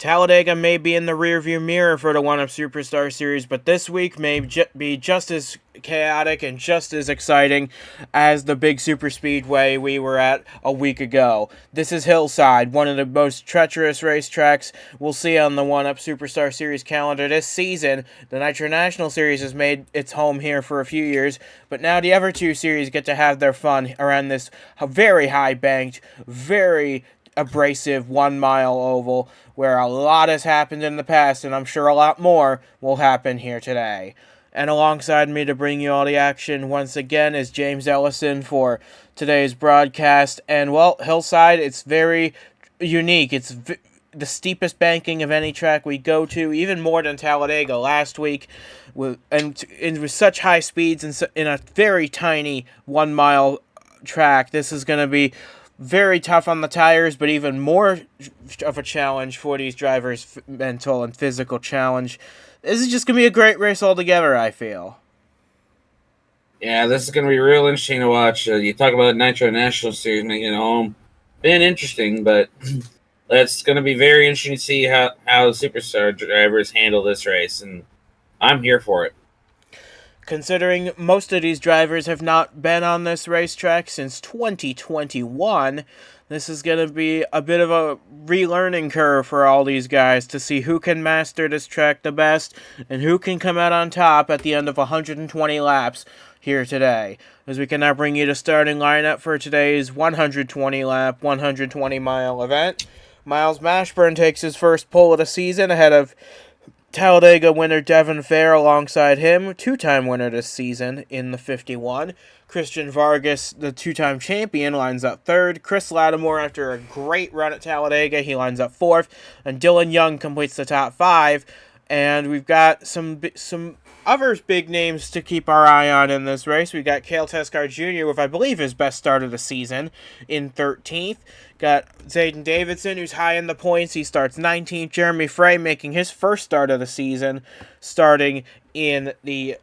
Talladega may be in the rearview mirror for the One-Up Superstar Series, but this week may be just as chaotic and just as exciting as the big superspeedway we were at a week ago. This is Hillside, one of the most treacherous racetracks we'll see on the One-Up Superstar Series calendar this season. The Nitro National Series has made its home here for a few years, but now the other two series get to have their fun around this very high-banked, very abrasive 1 mile oval where a lot has happened in the past, and I'm sure a lot more will happen here today. And alongside me to bring you all the action once again is James Ellison for today's broadcast. And well, Hillside, it's very unique. It's the steepest banking of any track we go to, even more than Talladega last week, with such high speeds in a very tiny 1 mile track. This is going to be very tough on the tires, but even more of a challenge for these drivers, mental and physical challenge. This is just going to be a great race altogether, I feel. Yeah, this is going to be real interesting to watch. You talk about Nitro National Series making it home. Been interesting, but it's going to be very interesting to see how the superstar drivers handle this race, and I'm here for it. Considering most of these drivers have not been on this racetrack since 2021, this is going to be a bit of a relearning curve for all these guys to see who can master this track the best and who can come out on top at the end of 120 laps here today. As we can now bring you the starting lineup for today's 120-lap, 120-mile event. Miles Mashburn takes his first pole of the season ahead of Talladega winner Devon Fair alongside him, two-time winner this season in the 51. Christian Vargas, the two-time champion, lines up third. Chris Lattimore, after a great run at Talladega, he lines up fourth. And Dylan Young completes the top five. And we've got some other big names to keep our eye on in this race. We've got Cale Tescar Jr. with, I believe, his best start of the season in 13th. Got Zayden Davidson, who's high in the points. He starts 19th. Jeremy Frey making his first start of the season, starting in the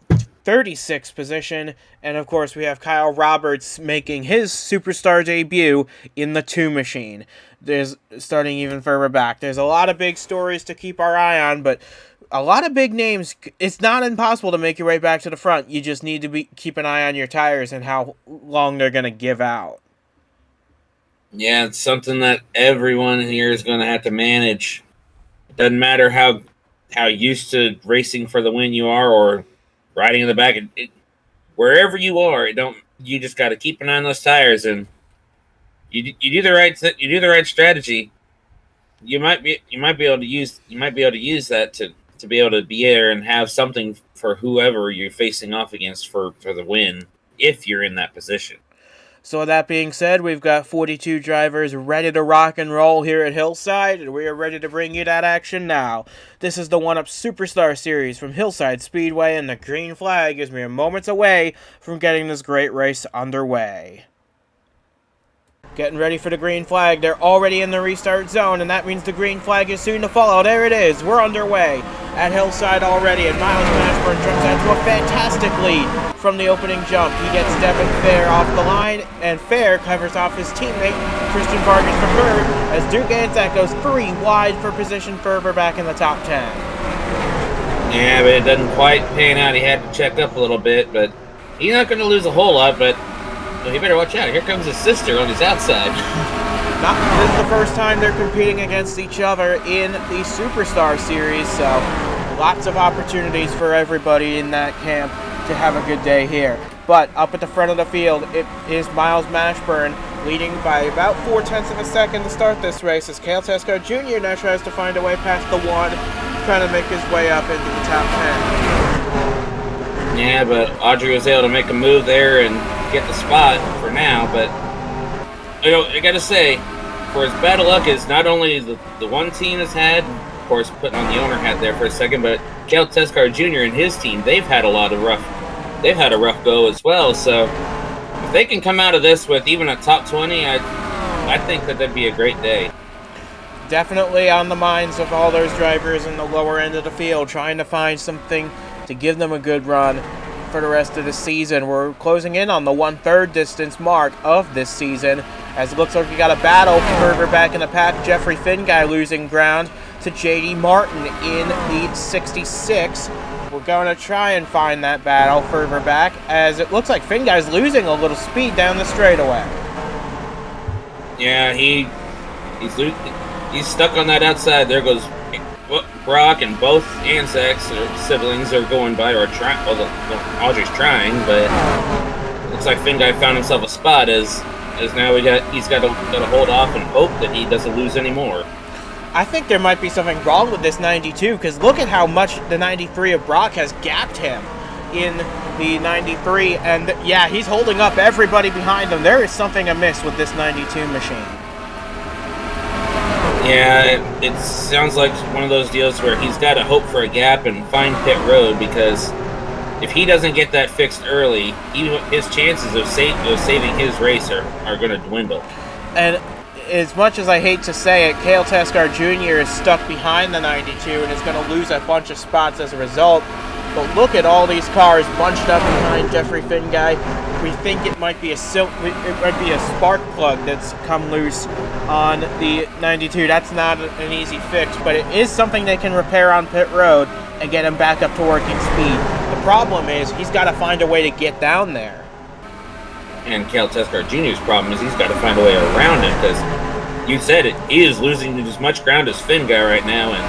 36th position. And, of course, we have Kyle Roberts making his superstar debut in the 2 machine. There's starting even further back. There's a lot of big stories to keep our eye on, but a lot of big names. It's not impossible to make your way back to the front. You just need to keep an eye on your tires and how long they're going to give out. Yeah, it's something that everyone here is going to have to manage. It doesn't matter how used to racing for the win you are or riding in the back. Wherever you are, you just got to keep an eye on those tires, and you do the right strategy. You might be able to use that to be able to be there and have something for whoever you're facing off against for the win if you're in that position. So with that being said, we've got 42 drivers ready to rock and roll here at Hillside, and we are ready to bring you that action now. This is the One-Up Superstar Series from Hillside Speedway, and the green flag is mere moments away from getting this great race underway. Getting ready for the green flag. They're already in the restart zone, and that means the green flag is soon to follow. There it is. We're underway at Hillside already, and Miles Mashburn jumps out to a fantastic lead from the opening jump. He gets Devon Fair off the line, and Fair covers off his teammate, Christian Vargas, for third, as Duke Anzac goes 3 wide for position further back in the top 10. Yeah, but it doesn't quite pan out. He had to check up a little bit, but he's not going to lose a whole lot, but he better watch out. Here comes his sister on his outside. This is the first time they're competing against each other in the Superstar Series, so lots of opportunities for everybody in that camp to have a good day here. But up at the front of the field, it is Miles Mashburn leading by about 0.4 of a second to start this race, as Cale Tescar Jr. now tries to find a way past the 1, trying to make his way up into the top 10. Yeah, but Audrey was able to make a move there and get the spot for now, but I gotta say, for as bad of luck as not only the one team has had, of course putting on the owner hat there for a second, but Cale Tescar Jr. and his team, they've had a rough go as well. So if they can come out of this with even a top 20, I think that'd be a great day. Definitely on the minds of all those drivers in the lower end of the field, trying to find something to give them a good run for the rest of the season. We're closing in on the 1/3 distance mark of this season, as it looks like we got a battle further back in the pack. Jeffrey Finguy losing ground to J.D. Martin in the 66. We're going to try and find that battle further back, as it looks like Finguy's losing a little speed down the straightaway. Yeah, he's stuck on that outside. There goes Brock, and both Anzacs or siblings are going by, or trying. Well, Audrey's trying, but looks like Finguy found himself a spot as now he's got to hold off and hope that he doesn't lose any more. I think there might be something wrong with this 92, because look at how much the 93 of Brock has gapped him in the 93, and yeah, he's holding up everybody behind him. There is something amiss with this 92 machine. Yeah, it sounds like one of those deals where he's got to hope for a gap and find pit road, because if he doesn't get that fixed early, his chances of saving his race are going to dwindle. And as much as I hate to say it, Cale Tescar Jr. is stuck behind the 92 and is going to lose a bunch of spots as a result. But look at all these cars bunched up behind Jeffrey Finguy. We think it might be a spark plug that's come loose on the 92. That's not an easy fix, but it is something they can repair on pit road and get him back up to working speed. The problem is he's got to find a way to get down there. And Cale Tescar Jr.'s problem is he's got to find a way around it, because you said it, he is losing as much ground as Finguy right now, and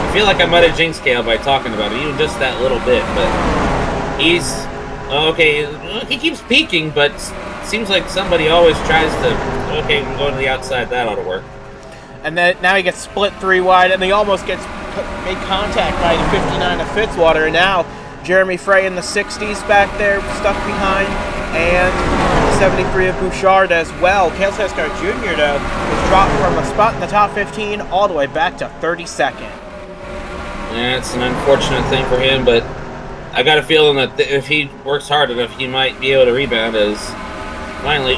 I feel like I might have jinxed Cale by talking about it, even just that little bit, but he's okay. He keeps peeking, but seems like somebody always tries to, okay, I'm going to the outside, that ought to work. And then now he gets split 3 wide, and he almost gets made contact by the 59 of Fitzwater, and now Jeremy Frey in the 60s back there, stuck behind, and 73 of Bouchard as well. Cale Tescar Jr., though, was dropped from a spot in the top 15 all the way back to 32nd. Yeah, it's an unfortunate thing for him, but I got a feeling that if he works hard enough, he might be able to rebound as finally,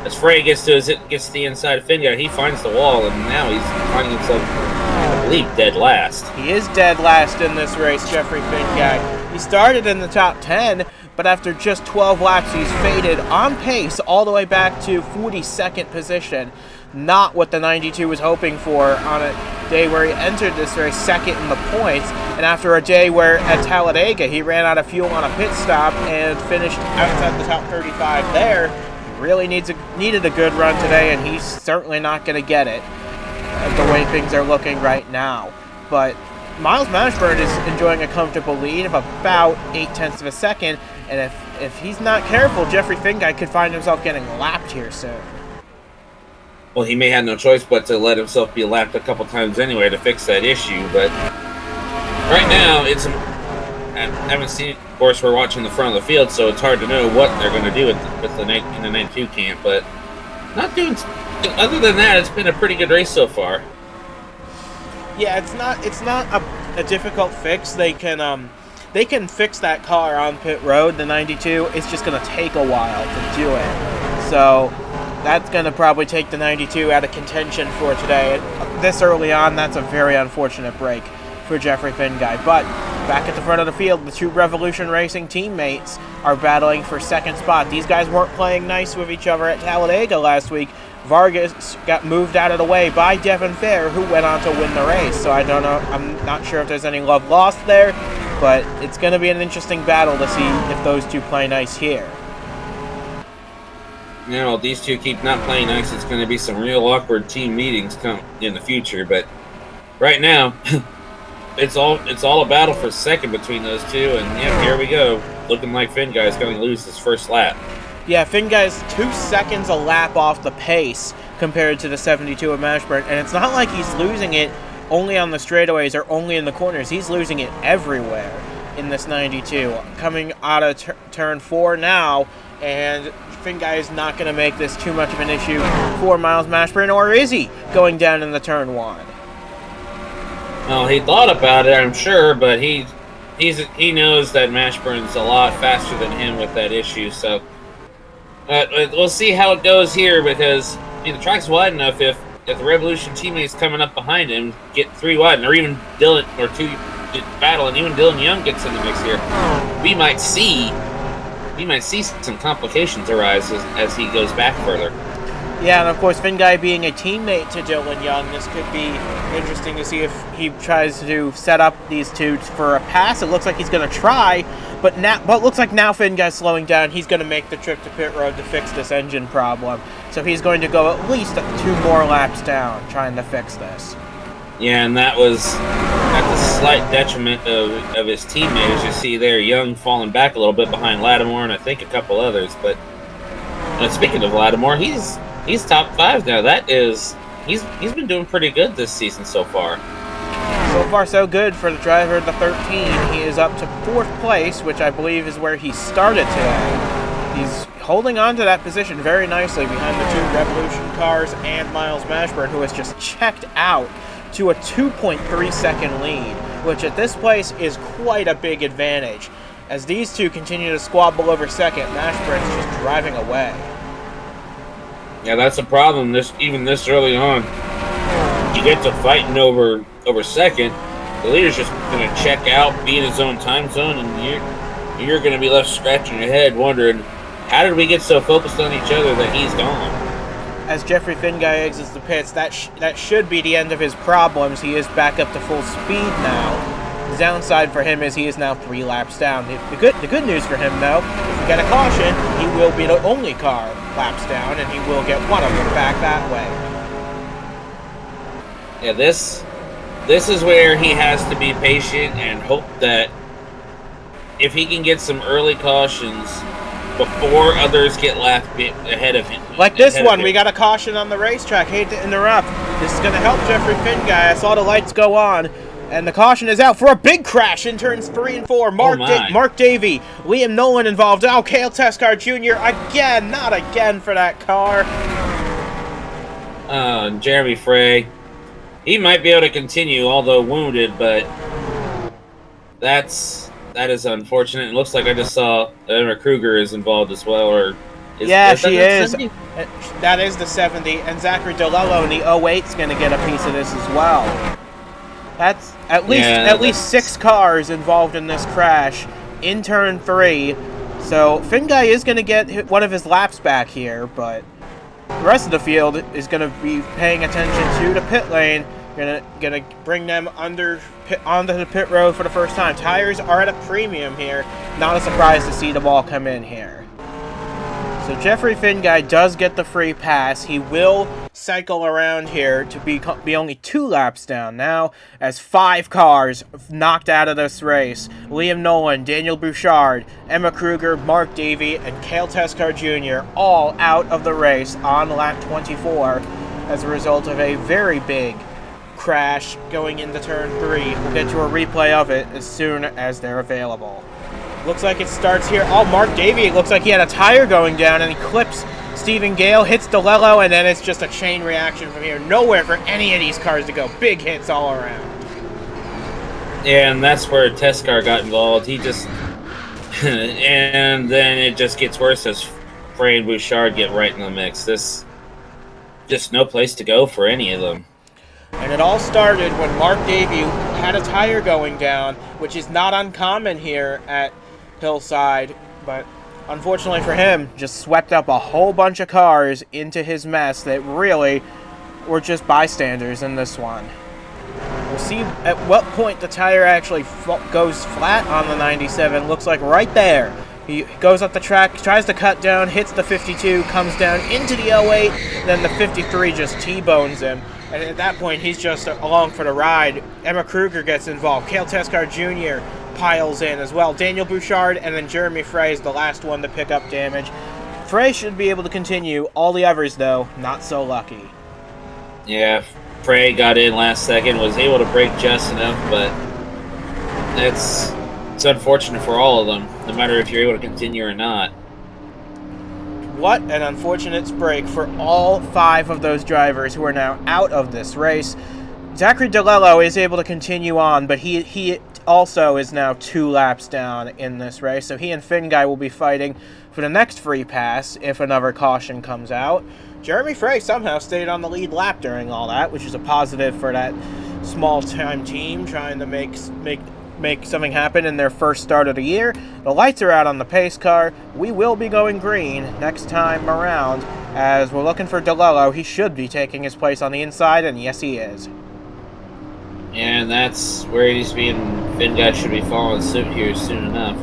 as Frey gets to the inside of Finguy, he finds the wall, and now he's finding himself, I believe, dead last. He is dead last in this race, Jeffrey Finguy. He started in the top 10, but after just 12 laps, he's faded on pace all the way back to 42nd position. Not what the 92 was hoping for on a day where he entered this race second in the points, and after a day where at Talladega he ran out of fuel on a pit stop and finished outside the top 35 there. He really needed a good run today, and he's certainly not going to get it the way things are looking right now. But Miles Mashburn is enjoying a comfortable lead of about 0.8 of a second, and if he's not careful, Jeffrey Finguy could find himself getting lapped here soon. Well, he may have no choice but to let himself be lapped a couple times anyway to fix that issue, but right now, I haven't seen, of course, we're watching the front of the field, so it's hard to know what they're going to do in the 92 camp, but not doing, other than that, it's been a pretty good race so far. Yeah, it's not a difficult fix. They can fix that car on pit road, the 92. It's just going to take a while to do it. So that's going to probably take the 92 out of contention for today. This early on, that's a very unfortunate break for Jeffrey Finguy. But back at the front of the field, the two Revolution Racing teammates are battling for second spot. These guys weren't playing nice with each other at Talladega last week. Vargas got moved out of the way by Devon Fair, who went on to win the race. So I don't know. I'm not sure if there's any love lost there, but it's going to be an interesting battle to see if those two play nice here. Now, these two keep not playing nice, it's going to be some real awkward team meetings come in the future. But right now, it's all a battle for second between those two. And yeah, here we go, looking like Finguy is going to lose his first lap. Yeah, Finguy's 2 seconds a lap off the pace compared to the 72 of Mashburn, and it's not like he's losing it only on the straightaways or only in the corners. He's losing it everywhere in this 92. Coming out of turn 4 now, and Finguy is not going to make this too much of an issue for Miles Mashburn, or is he going down in the turn 1? Well, he thought about it, I'm sure, but he knows that Mashburn's a lot faster than him with that issue, so we'll see how it goes here, because the track's wide enough. If the Revolution teammates coming up behind him get 3 wide, or even Dylan or 2 battle, and even Dylan Young gets in the mix here, we might see some complications arise as he goes back further. Yeah, and of course, Finn Guy being a teammate to Dylan Young, this could be interesting to see if he tries to set up these two for a pass. It looks like he's going to try, but looks like now Finn Guy's slowing down. He's going to make the trip to pit road to fix this engine problem. So he's going to go at least 2 more laps down trying to fix this. Yeah, and that was at the slight detriment of his teammate. As you see there, Young falling back a little bit behind Lattimore and I think a couple others. But speaking of Lattimore, he's top 5 now. He's been doing pretty good this season so far. So far, so good for the driver of the 13. He is up to 4th place, which I believe is where he started today. He's holding on to that position very nicely behind the 2 Revolution cars and Miles Mashburn, who has just checked out to a 2.3 second lead, which at this place is quite a big advantage. As these two continue to squabble over second, Mashburn is just driving away. Yeah, that's a problem. Even this early on, you get to fighting over second. The leader's just going to check out, be in his own time zone, and you're going to be left scratching your head, wondering how did we get so focused on each other that he's gone. As Jeffrey Finn Guy exits the pits, that should be the end of his problems. He is back up to full speed now. The downside for him is he is now 3 laps down. The good news for him, though, if we get a caution, he will be the only car laps down, and he will get one of them back that way. Yeah, this is where he has to be patient and hope that if he can get some early cautions before others get lapped ahead of him. Like this one, we got a caution on the racetrack. Hate to interrupt. This is going to help Jeffrey Finn Guy. I saw the lights go on, and the caution is out for a big crash in turns 3 and 4. Mark Davey, Liam Nolan involved. Oh, Cale Tescar Jr. again, not again for that car. Jeremy Frey, he might be able to continue, although wounded, but that is unfortunate. It looks like I just saw Emma Kruger is involved as well, she is. That is the 70, and Zachary DeLello in the 08 is going to get a piece of this as well. That's at least 6 cars involved in this crash in turn 3. So Finn Guy is going to get one of his laps back here, but the rest of the field is going to be paying attention to the pit lane. Gonna bring them onto the pit road for the first time. Tires are at a premium here. Not a surprise to see them all come in here. So Jeffrey Finn Guy does get the free pass. He will cycle around here to be only 2 laps down now, as 5 cars knocked out of this race. Liam Nolan, Daniel Bouchard, Emma Kruger, Mark Davey, and Cale Tescar Jr. all out of the race on lap 24 as a result of a very big crash going into turn 3. We'll get to a replay of it as soon as they're available. Looks like it starts here. Oh, Mark Davey, it looks like he had a tire going down, and he clips Stephen Gale, hits DeLello, and then it's just a chain reaction from here. Nowhere for any of these cars to go. Big hits all around. Yeah, and that's where Tescar got involved. He just... and then it just gets worse as Frey and Bouchard get right in the mix. Just no place to go for any of them. And it all started when Mark Davey had a tire going down, which is not uncommon here at Hillside, but unfortunately for him, just swept up a whole bunch of cars into his mess that really were just bystanders in this one. We'll see at what point the tire actually goes flat on the 97. Looks like right there. He goes up the track, tries to cut down, hits the 52, comes down into the 08, then the 53 just T-bones him. And at that point, he's just along for the ride. Emma Kruger gets involved. Cale Tescar Jr. piles in as well. Daniel Bouchard, and then Jeremy Frey is the last one to pick up damage. Frey should be able to continue. All the others, though, not so lucky. Yeah, Frey got in last second, was able to break just enough, but it's unfortunate for all of them, no matter if you're able to continue or not. What an unfortunate break for all 5 of those drivers who are now out of this race. Zachary DeLello is able to continue on, but he also is now 2 laps down in this race, so he and Finn Guy will be fighting for the next free pass if another caution comes out. Jeremy Frey somehow stayed on the lead lap during all that, which is a positive for that small-time team trying to make make something happen in their first start of the year. The lights are out on the pace car. We will be going green next time around, as we're looking for DeLello. He should be taking his place on the inside, and yes, he is. And that's where he's being. Finn Guy should be following suit here soon enough.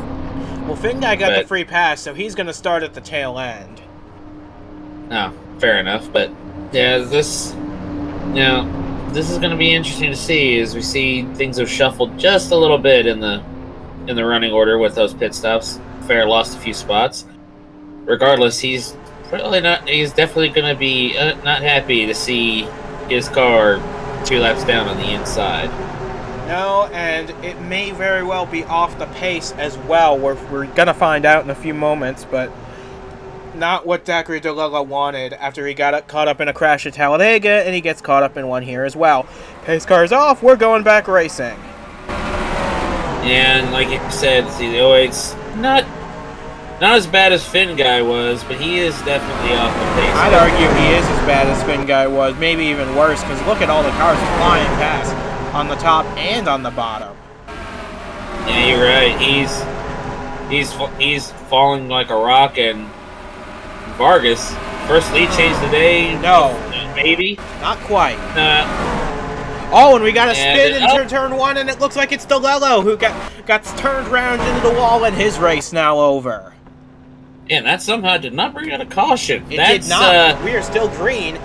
Well, Finn Guy got the free pass, so he's going to start at the tail end. Oh, fair enough. But yeah, this is going to be interesting to see as we see things have shuffled just a little bit in the running order with those pit stops. Fair lost a few spots. Regardless, he's definitely going to be not happy to see his car 2 laps down on the inside. No, and it may very well be off the pace as well. We're going to find out in a few moments, but not what Zachary DeLello wanted after he got caught up in a crash at Talladega, and he gets caught up in one here as well. Pace car's off, we're going back racing. And like you said, the 08's not as bad as Finn Guy was, but he is definitely off the pace. I'd argue he is as bad as Finn Guy was, maybe even worse, because look at all the cars flying past on the top and on the bottom. Yeah, you're right. He's falling like a rock, and Vargas, first lead change today. No. Maybe? Not quite. Oh, and we got a spin into turn 1, and it looks like it's DeLello who got turned around into the wall, and his race now over. Yeah, that somehow did not bring out a caution. It did not. We are still green.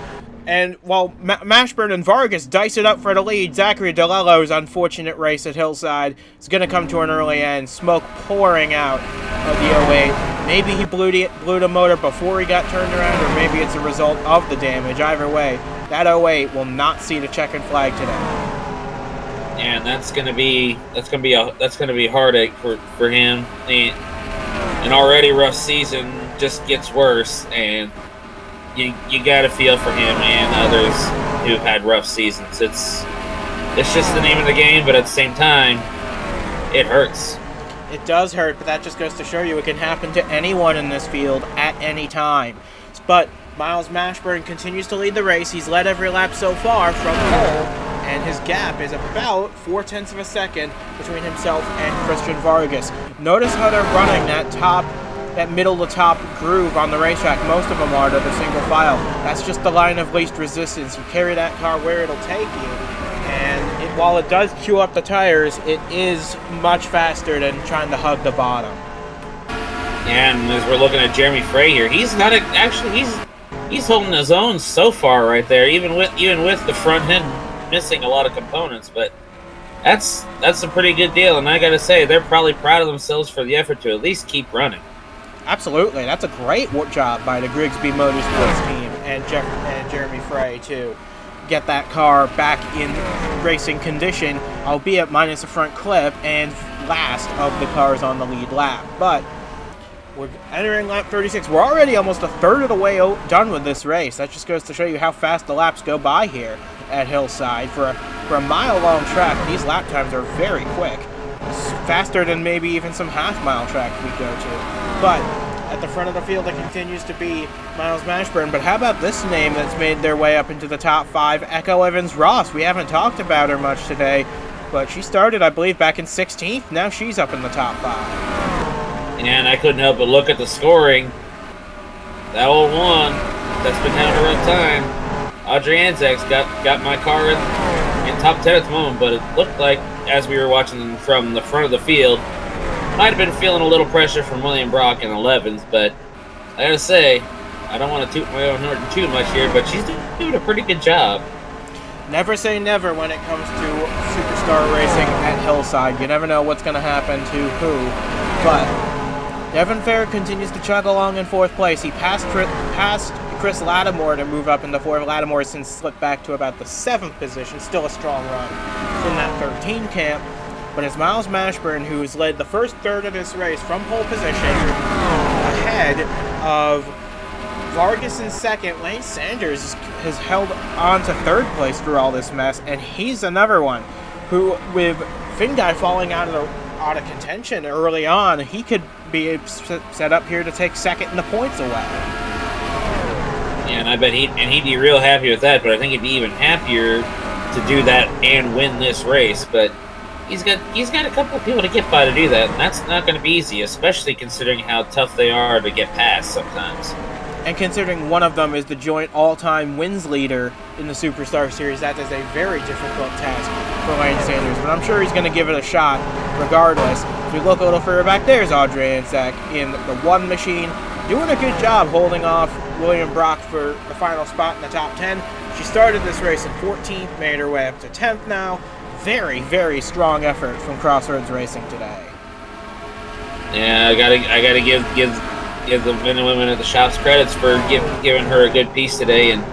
And while Mashburn and Vargas dice it up for the lead, Zachary DeLello's unfortunate race at Hillside is going to come to an early end. Smoke pouring out of the 08. Maybe he blew the motor before he got turned around, or maybe it's a result of the damage. Either way, that 08 will not see the checkered flag today. And that's gonna be a heartache for him. An already rough season just gets worse, and you gotta feel for him and others who've had rough seasons. It's just the name of the game, but at the same time, it hurts. It does hurt, but that just goes to show you it can happen to anyone in this field at any time. But Miles Mashburn continues to lead the race. He's led every lap so far from pole, and his gap is about 0.4 of a second between himself and Christian Vargas. Notice how they're running that middle to top groove on the racetrack. Most of them are to the single file. That's just the line of least resistance. You carry that car where it'll take you, and while it does chew up the tires, it is much faster than trying to hug the bottom. And as we're looking at Jeremy Frey here, he's holding his own so far right there, even with the front end missing a lot of components. But that's a pretty good deal, and I gotta say, they're probably proud of themselves for the effort to at least keep running. Absolutely, that's a great job by the Grigsby Motorsports team and Jeremy Frey to get that car back in racing condition, albeit minus a front clip and last of the cars on the lead lap. But we're entering lap 36. We're already almost a third of the way done with this race. That just goes to show you how fast the laps go by here at Hillside. For a mile-long track, these lap times are very quick. It's faster than maybe even some half-mile tracks we go to. But at the front of the field, it continues to be Miles Mashburn. But how about this name that's made their way up into the top 5? Echo Evans-Ross. We haven't talked about her much today, but she started, I believe, back in 16th. Now she's up in the top 5. And I couldn't help but look at the scoring. That old one that's been having a rough time. Audrey Anzac's got my car in top 10 at the moment, but it looked like, as we were watching from the front of the field, might have been feeling a little pressure from William Brock in 11th, but I gotta say, I don't want to toot my own horn too much here, but she's doing a pretty good job. Never say never when it comes to superstar racing at Hillside. You never know what's going to happen to who, but Devon Fair continues to chug along in 4th place. He passed Chris Lattimore to move up into 4th. Lattimore has since slipped back to about the 7th position. Still a strong run from that 13 camp. But it's Miles Mashburn who has led the first third of this race from pole position ahead of Vargas in 2nd. Lane Sanders has held on to 3rd place through all this mess, and he's another one who, with Finn Guy falling out of contention early on, he could be set up here to take 2nd in the points away. Yeah, and I bet he'd be real happy with that, but I think he'd be even happier to do that and win this race. But he's got a couple of people to get by to do that, and that's not going to be easy, especially considering how tough they are to get past sometimes. And considering one of them is the joint all-time wins leader in the Superstar Series, that is a very difficult task for Lane Sanders. But I'm sure he's going to give it a shot regardless. If you look a little further back, there's Audrey Anzac in the one machine, doing a good job holding off William Brock for the final spot in the top 10. She started this race in 14th, made her way up to 10th now. Very, very strong effort from Crossroads Racing today. Yeah, I gotta give the men and women at the shops credits for giving her a good piece today, and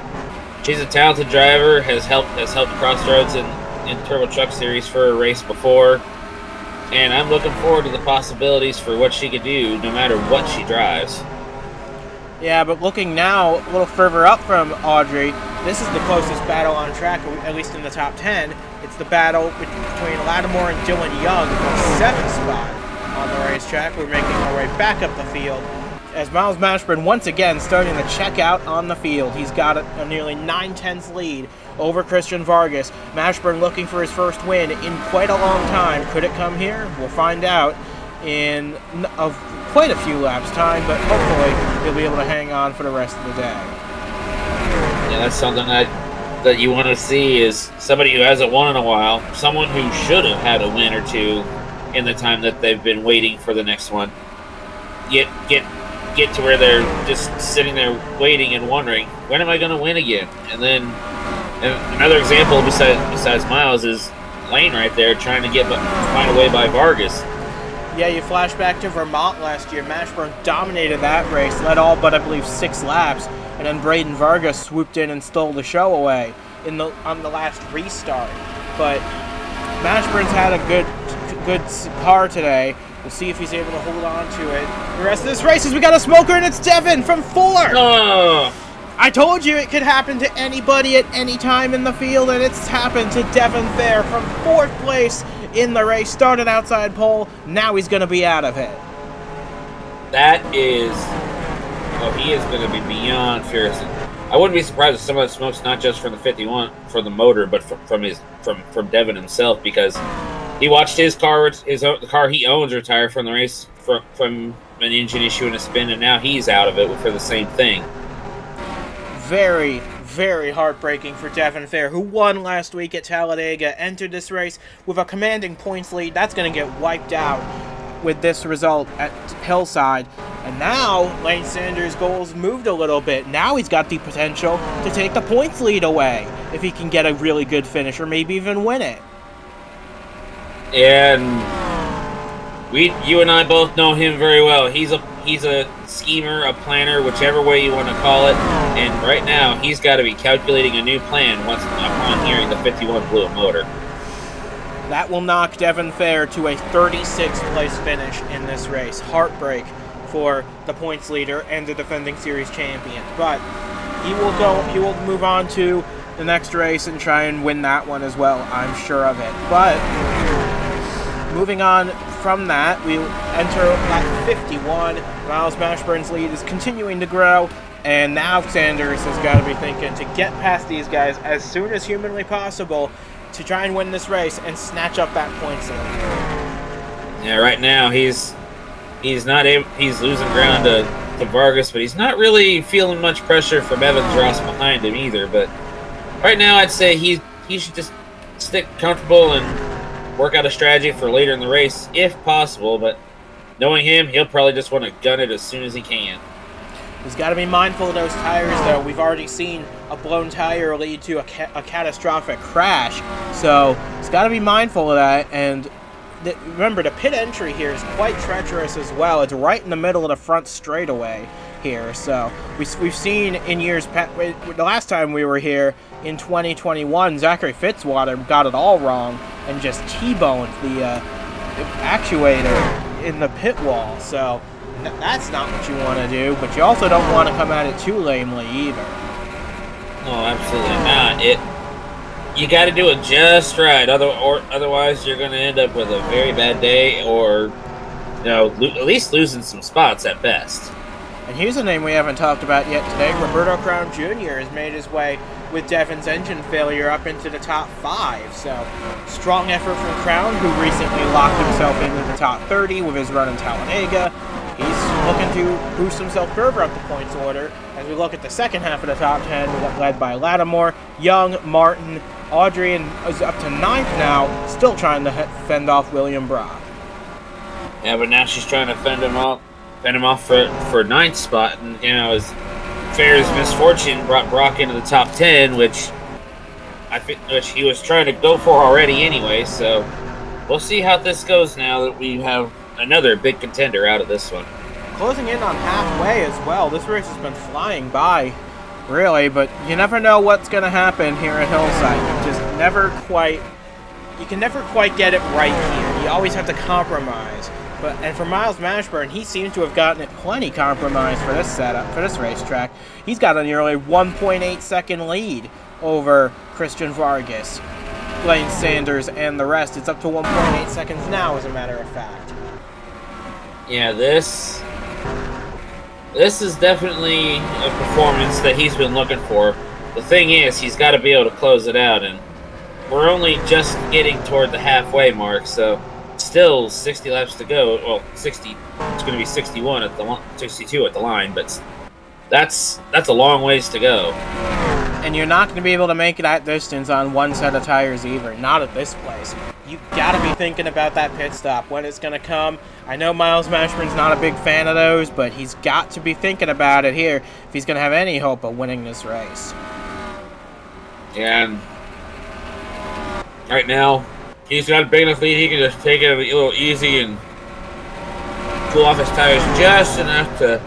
she's a talented driver. Has helped Crossroads in Turbo Truck Series for a race before, and I'm looking forward to the possibilities for what she could do no matter what she drives. Yeah, but looking now a little further up from Audrey, this is the closest battle on track, at least in the top 10. It's the battle between Lattimore and Dylan Young for the 7th spot on the racetrack. We're making our way back up the field as Miles Mashburn once again starting to check out on the field. He's got a nearly 9/10 lead over Christian Vargas. Mashburn looking for his first win in quite a long time. Could it come here? We'll find out in quite a few laps time, but hopefully he'll be able to hang on for the rest of the day. Yeah, that's something that you want to see, is somebody who hasn't won in a while, someone who should have had a win or two in the time that they've been waiting for the next one. Get to where they're just sitting there waiting and wondering, when am I going to win again? And then another example besides Miles is Lane right there trying to find a way by Vargas. Yeah, you flash back to Vermont last year. Mashburn dominated that race, led all but I believe 6 laps, and then Braden Vargas swooped in and stole the show away on the last restart. But Mashburn's had a good car today. We'll see if he's able to hold on to it. The rest of this race is we got a smoker, and it's Devon from 4. Oh. I told you it could happen to anybody at any time in the field, and it's happened to Devon Fair from 4th place in the race. Started outside pole, now he's going to be out of it. He is going to be beyond fierce. I wouldn't be surprised if some of that smoke's not just from the 51 for the motor, but from Devon himself, because he watched his car, the car he owns, retire from the race from an engine issue and a spin, and now he's out of it for the same thing. Very, very heartbreaking for Devon Fair, who won last week at Talladega, entered this race with a commanding points lead. That's going to get wiped out with this result at Hillside. And now Lane Sanders' goals moved a little bit. Now he's got the potential to take the points lead away if he can get a really good finish or maybe even win it. And you and I both know him very well. He's a schemer, a planner, whichever way you want to call it. And right now, he's got to be calculating a new plan upon hearing the 51 blew a motor. That will knock Devon Fair to a 36th place finish in this race. Heartbreak for the points leader and the defending series champion. But he will move on to the next race and try and win that one as well, I'm sure of it. But moving on from that, we enter lap 51. Miles Mashburn's lead is continuing to grow, and now Sanders has got to be thinking to get past these guys as soon as humanly possible to try and win this race and snatch up that points lead. Yeah, right now he's losing ground to Vargas, but he's not really feeling much pressure from Evans Ross behind him either. But right now, I'd say he should just stick comfortable and work out a strategy for later in the race, if possible. But knowing him, he'll probably just want to gun it as soon as he can. He's got to be mindful of those tires, though. We've already seen a blown tire lead to a catastrophic crash, so he's got to be mindful of that. And remember, the pit entry here is quite treacherous as well. It's right in the middle of the front straightaway here. So we've seen in years past, the last time we were here in 2021, Zachary Fitzwater got it all wrong and just T-boned the actuator in the pit wall. So that's not what you want to do, but you also don't want to come at it too lamely either. No, absolutely not. You got to do it just right. Otherwise, you're going to end up with a very bad day, or at least losing some spots at best. And here's a name we haven't talked about yet today. Roberto Crown Jr. has made his way with Devon's engine failure up into the top 5. So, strong effort from Crown, who recently locked himself into the top 30 with his run in Talladega. He's looking to boost himself further up the points order. As we look at the second half of the top 10, led by Lattimore, Young, Martin, Audrey, and is up to 9th now, still trying to fend off William Brock. Yeah, but now she's trying to fend him off for 9th spot, and as Fair's misfortune brought Brock into the top 10, which he was trying to go for already anyway. So we'll see how this goes now that we have another big contender out of this one. Closing in on halfway as well. This race has been flying by, really, but you never know what's going to happen here at Hillside. You can never quite get it right here. You always have to compromise. And for Miles Mashburn, he seems to have gotten it plenty compromised for this setup, for this racetrack. He's got a nearly 1.8 second lead over Christian Vargas, Blaine Sanders, and the rest. It's up to 1.8 seconds now, as a matter of fact. Yeah, this is definitely a performance that he's been looking for. The thing is, he's got to be able to close it out, and we're only just getting toward the halfway mark, so still 60 laps to go. Well, 60. It's going to be 61 at the 62 at the line, but that's a long ways to go. And you're not going to be able to make that distance on one set of tires either. Not at this place. You got to be thinking about that pit stop, when it's going to come. I know Miles Mashburn's not a big fan of those, but he's got to be thinking about it here if he's going to have any hope of winning this race. And right now, he's got a big enough lead. He can just take it a little easy and cool off his tires just enough to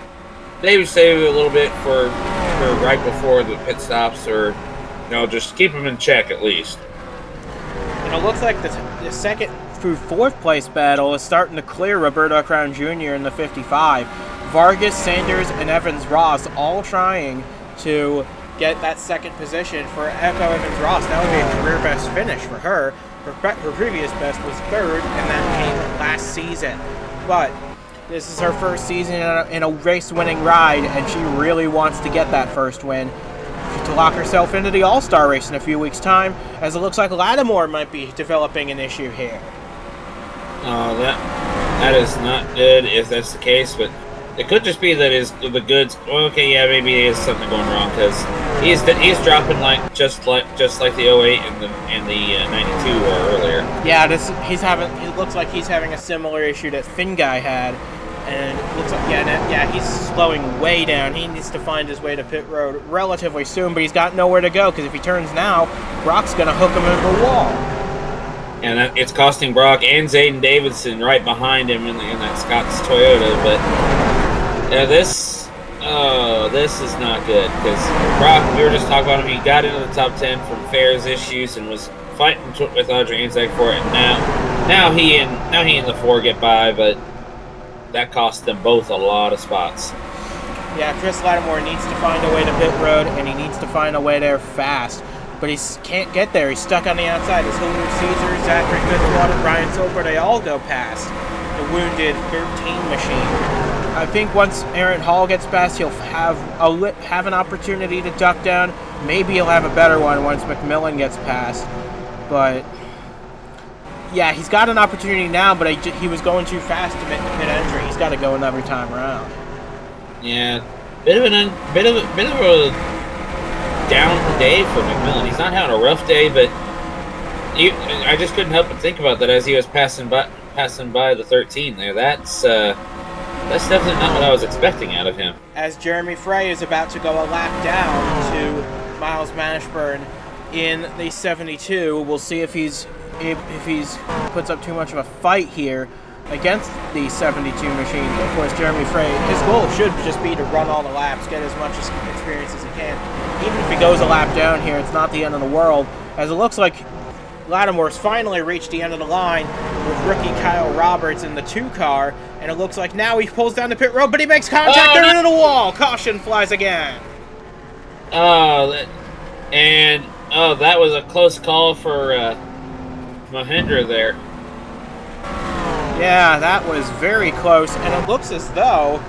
maybe save it a little bit for right before the pit stops, or just keep him in check at least. And it looks like the second through fourth place battle is starting to clear Roberto Crown Jr. in the 55. Vargas, Sanders, and Evans-Ross all trying to get that second position for Echo Evans-Ross. That would be a career best finish for her. Her previous best was third, and that came last season. But this is her first season in a race-winning ride, and she really wants to get that first win to lock herself into the All-Star race in a few weeks' time, as it looks like Lattimore might be developing an issue here. That is not good if that's the case, but it could just be that the goods. Okay, yeah, maybe there is something going wrong, because he's dropping just like the 08 and the 92 were earlier. Yeah, it looks like he's having a similar issue that Finn Guy had, and it looks like he's slowing way down. He needs to find his way to pit road relatively soon, but he's got nowhere to go, because if he turns now, Brock's gonna hook him into the wall. And it's costing Brock and Zayden Davidson right behind him in that Scott's Toyota, but yeah, this is not good, because Brock, we were just talking about him, he got into the top 10 from Fair's issues and was fighting with Audrey Anzac for it, and now he and the 4 get by, but that cost them both a lot of spots. Yeah, Chris Lattimore needs to find a way to pit road, and he needs to find a way there fast, but he can't get there. He's stuck on the outside. As Julio Caesar, Zachary Fitzwater, Brian Soper, they all go past the wounded 13 machine. I think once Aaron Hall gets past, he'll have an opportunity to duck down. Maybe he'll have a better one once McMillan gets past. But yeah, he's got an opportunity now, but he was going too fast to make the pit entry. He's got to go another time around. Yeah, bit of a down day for McMillan. He's not having a rough day, but I just couldn't help but think about that as he was passing by the 13 there. That's definitely not what I was expecting out of him. As Jeremy Frey is about to go a lap down to Miles Mashburn in the 72, we'll see if he's puts up too much of a fight here against the 72 machine. Of course, Jeremy Frey, his goal should just be to run all the laps, get as much experience as he can. Even if he goes a lap down here, it's not the end of the world, as it looks like Lattimore's finally reached the end of the line with rookie Kyle Roberts in the 2 car, and it looks like now he pulls down the pit road, but he makes contact into the wall. Caution flies again. That was a close call for Mahindra there. Yeah, that was very close, and it looks as though,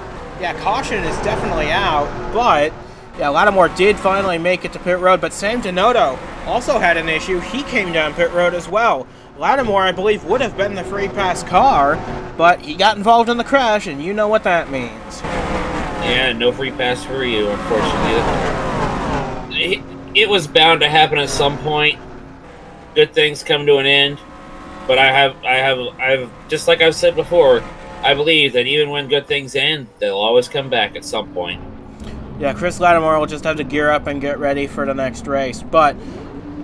caution is definitely out, but Yeah, Lattimore did finally make it to pit road, but Sam Denoto also had an issue. He came down pit road as well. Lattimore, I believe, would have been the free pass car, but he got involved in the crash, and you know what that means. Yeah, no free pass for you, unfortunately. It was bound to happen at some point. Good things come to an end, but I have just like I've said before, I believe that even when good things end, they'll always come back at some point. Yeah, Chris Lattimore will just have to gear up and get ready for the next race. But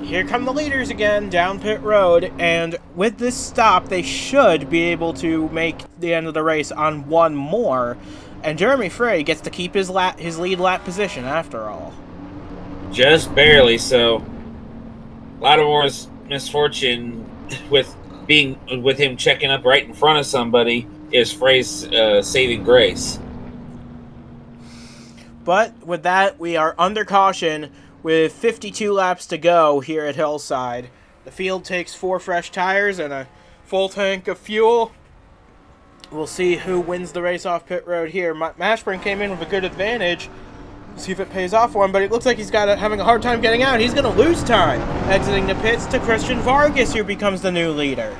here come the leaders again down pit road, and with this stop, they should be able to make the end of the race on one more. And Jeremy Frey gets to keep his lead lap position after all. Just barely so. Lattimore's misfortune with him checking up right in front of somebody is Frey's saving grace. But with that, we are under caution with 52 laps to go here at Hillside. The field takes 4 fresh tires and a full tank of fuel. We'll see who wins the race off pit road here. Mashburn came in with a good advantage. See if it pays off for him, but it looks like he's having a hard time getting out. He's going to lose time. Exiting the pits to Christian Vargas, who becomes the new leader.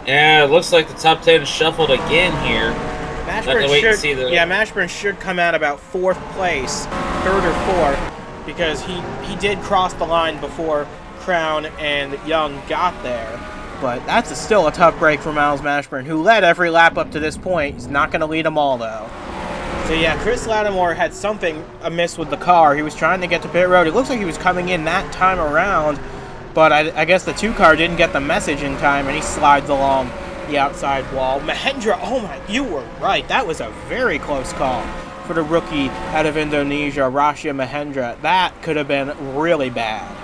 Yeah, it looks like the top 10 shuffled again here. Mashburn should come out about 4th place, 3rd or 4th, because he did cross the line before Crown and Young got there. But that's still a tough break for Miles Mashburn, who led every lap up to this point. He's not going to lead them all, though. So yeah, Chris Lattimore had something amiss with the car. He was trying to get to pit road. It looks like he was coming in that time around, but I guess the 2 car didn't get the message in time, and he slides along the outside wall. Mahendra, oh my, you were right. That was a very close call for the rookie out of Indonesia, Rasha Mahendra. That could have been really bad.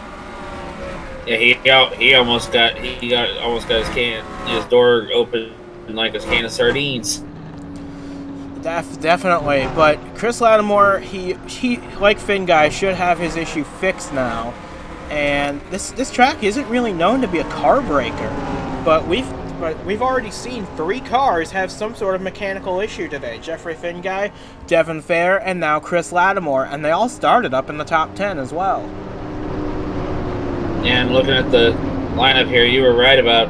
Yeah, he almost got his door open like a can of sardines. Definitely, but Chris Lattimore, he like Finn Guy, should have his issue fixed now. And this track isn't really known to be a car breaker, but we've already seen 3 cars have some sort of mechanical issue today. Jeffrey Finn Guy, Devon Fair, and now Chris Lattimore, and they all started up in the top 10 as well. And looking at the lineup here, you were right about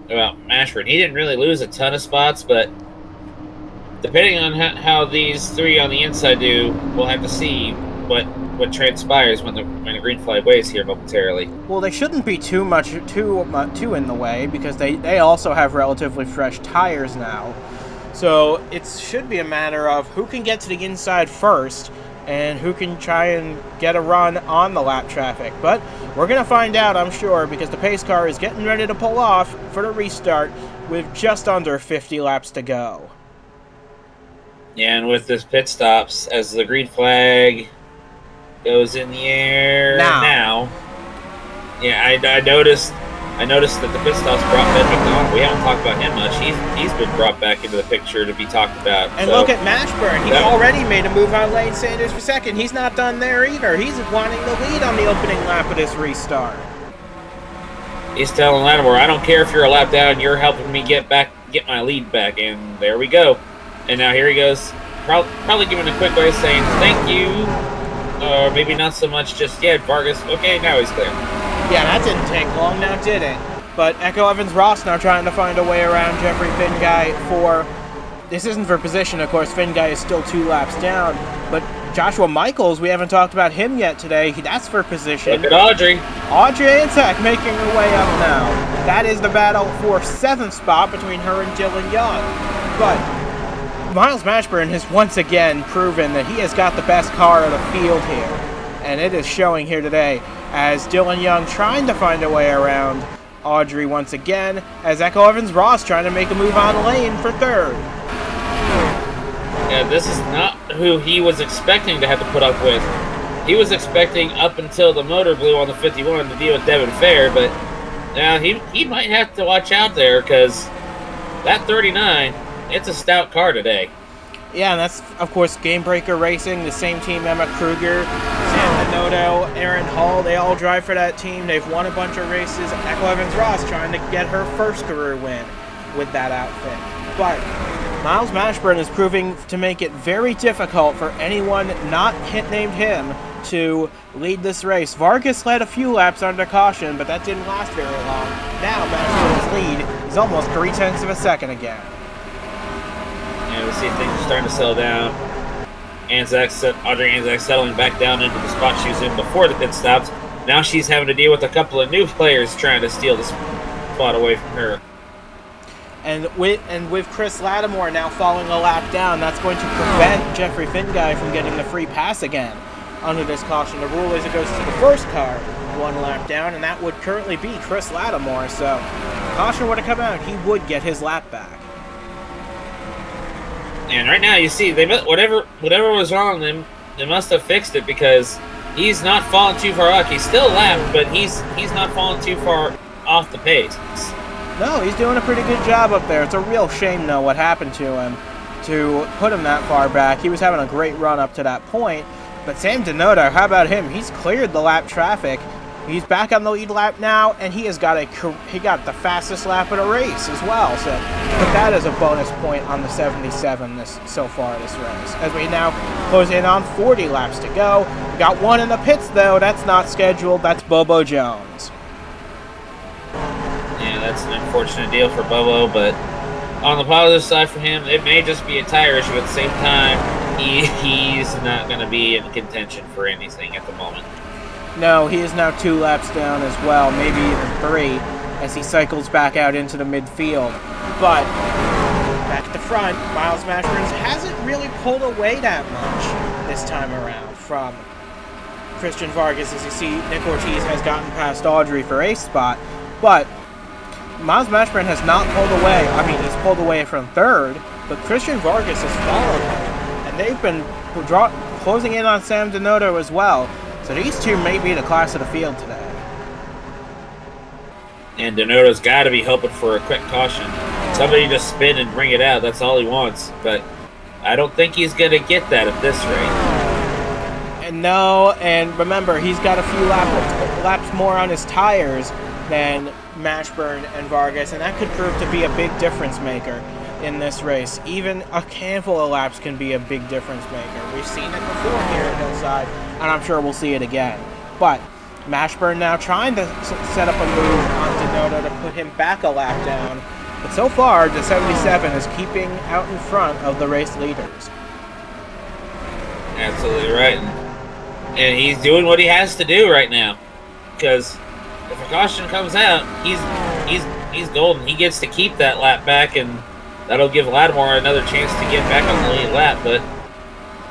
Mashburn. He didn't really lose a ton of spots, but depending on how these 3 on the inside do, we'll have to see what transpires when the green flag waves here momentarily. Well, they shouldn't be too in the way, because they also have relatively fresh tires now. So it should be a matter of who can get to the inside first and who can try and get a run on the lap traffic. But we're going to find out, I'm sure, because the pace car is getting ready to pull off for the restart with just under 50 laps to go. Yeah, and with this pit stops, as the green flag goes in the air now. Yeah, I noticed that the pit stops brought Ben McDonald. We haven't talked about him much. He's been brought back into the picture to be talked about. And look at Mashburn. He's already made a move on Lane Sanders for second. He's not done there either. He's wanting the lead on the opening lap of this restart. He's telling Lattimore, I don't care if you're a lap down, you're helping me get my lead back. And there we go. And now here he goes, probably giving a quick way saying thank you. Or maybe not so much just yet. Vargas, okay, now he's clear. Yeah, that didn't take long, now did it? But Echo Evans-Ross now trying to find a way around Jeffrey Finn Guy this isn't for position, of course. Finn Guy is still 2 laps down. But Joshua Michaels, we haven't talked about him yet today. That's for position. Look at Audrey. Audrey Antek making her way up now. That is the battle for 7th spot between her and Dylan Young. But Miles Mashburn has once again proven that he has got the best car of the field here. And it is showing here today as Dylan Young trying to find a way around Audrey once again, as Echo Evans-Ross trying to make a move on Lane for 3rd. Yeah, this is not who he was expecting to have to put up with. He was expecting up until the motor blew on the 51 to deal with Devon Fair, but now he might have to watch out there, because that 39, it's a stout car today. Yeah, and that's, of course, Game Breaker Racing, the same team, Emma Kruger, Sam Minotto, Aaron Hall, they all drive for that team. They've won a bunch of races. Echo Evans-Ross trying to get her first career win with that outfit. But Miles Mashburn is proving to make it very difficult for anyone not named him to lead this race. Vargas led a few laps under caution, but that didn't last very long. Now Mashburn's lead is almost 0.3 of a second again. Yeah, we'll see if things are starting to settle down. Audrey Anzac settling back down into the spot she was in before the pit stops. Now she's having to deal with a couple of new players trying to steal the spot away from her. And with Chris Lattimore now falling a lap down, that's going to prevent Jeffrey Finguy from getting the free pass again under this caution. The rule is it goes to the first car 1 lap down, and that would currently be Chris Lattimore. So if caution were to come out, he would get his lap back. And right now, you see, whatever was wrong, they must have fixed it, because he's not falling too far up. He's still lapped, but he's not falling too far off the pace. No, he's doing a pretty good job up there. It's a real shame, though, what happened to him to put him that far back. He was having a great run up to that point. But Sam Denota, how about him? He's cleared the lap traffic. He's back on the lead lap now, and he got the fastest lap of the race as well. So put that as a bonus point on the 77 so far this race. As we now close in on 40 laps to go. We got one in the pits, though. That's not scheduled. That's Bobo Jones. Yeah, that's an unfortunate deal for Bobo, but on the positive side for him, it may just be a tire issue. At the same time, he's not going to be in contention for anything at the moment. No, he is now 2 laps down as well, maybe even 3, as he cycles back out into the midfield. But back at the front, Miles Mashburn hasn't really pulled away that much this time around from Christian Vargas. As you see, Nick Ortiz has gotten past Audrey for a spot, but Miles Mashburn has not pulled away. I mean, he's pulled away from 3rd, but Christian Vargas has followed him, and they've been closing in on Sam Denota as well. So these two may be the class of the field today. And Denota's got to be hoping for a quick caution. Somebody just spin and bring it out. That's all he wants. But I don't think he's going to get that at this rate. And no, and remember, he's got a few laps more on his tires than Mashburn and Vargas, and that could prove to be a big difference maker in this race. Even a handful of laps can be a big difference maker. We've seen it before here at Hillside, and I'm sure we'll see it again. But Mashburn now trying to set up a move on Denota to put him back a lap down. But so far, the 77 is keeping out in front of the race leaders. Absolutely right. And he's doing what he has to do right now. Because if a caution comes out, he's golden. He gets to keep that lap back, and that'll give Lattimore another chance to get back on the lead lap. But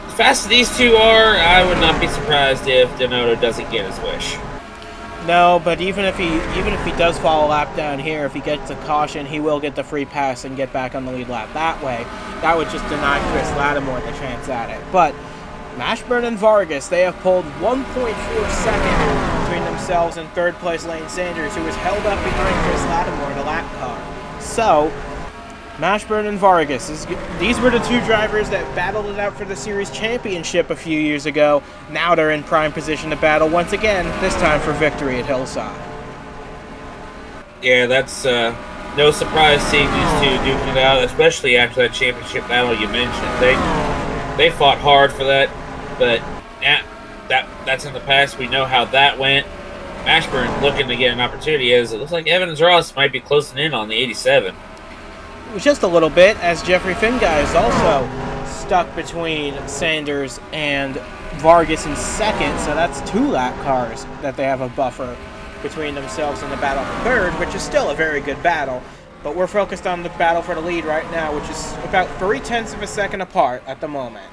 as fast as these two are, I would not be surprised if Denota doesn't get his wish. No, but even if he does fall a lap down here, if he gets a caution, he will get the free pass and get back on the lead lap that way. That would just deny Chris Lattimore the chance at it. But Mashburn and Vargas, they have pulled 1.4 seconds between themselves and 3rd place Lane Sanders, who was held up behind Chris Lattimore in the lap car. So Mashburn and Vargas, these were the two drivers that battled it out for the series championship a few years ago. Now they're in prime position to battle once again, this time for victory at Hillside. Yeah, that's no surprise seeing these two duking it out, especially after that championship battle you mentioned. They fought hard for that, but that's in the past. We know how that went. Mashburn looking to get an opportunity, as it looks like Evans Ross might be closing in on the 87. Just a little bit, as Jeffrey Finguy is also stuck between Sanders and Vargas in 2nd, so that's 2 lap cars that they have a buffer between themselves in the battle for 3rd, which is still a very good battle. But we're focused on the battle for the lead right now, which is about 0.3 of a second apart at the moment.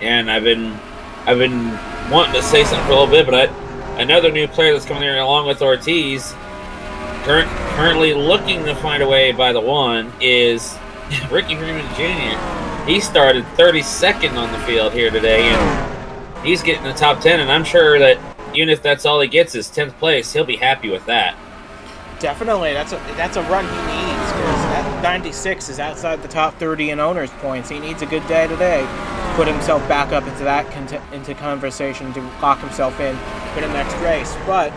And I've been wanting to say something for a little bit, but another new player that's coming there along with Ortiz, currently looking to find a way by the 1, is Ricky Freeman Jr. He started 32nd on the field here today, and he's getting the top 10, and I'm sure that even if that's all he gets is 10th place, he'll be happy with that. Definitely, that's a run he needs, because that 96 is outside the top 30 in owners' points. He needs a good day today to put himself back up into that into conversation to lock himself in for the next race. But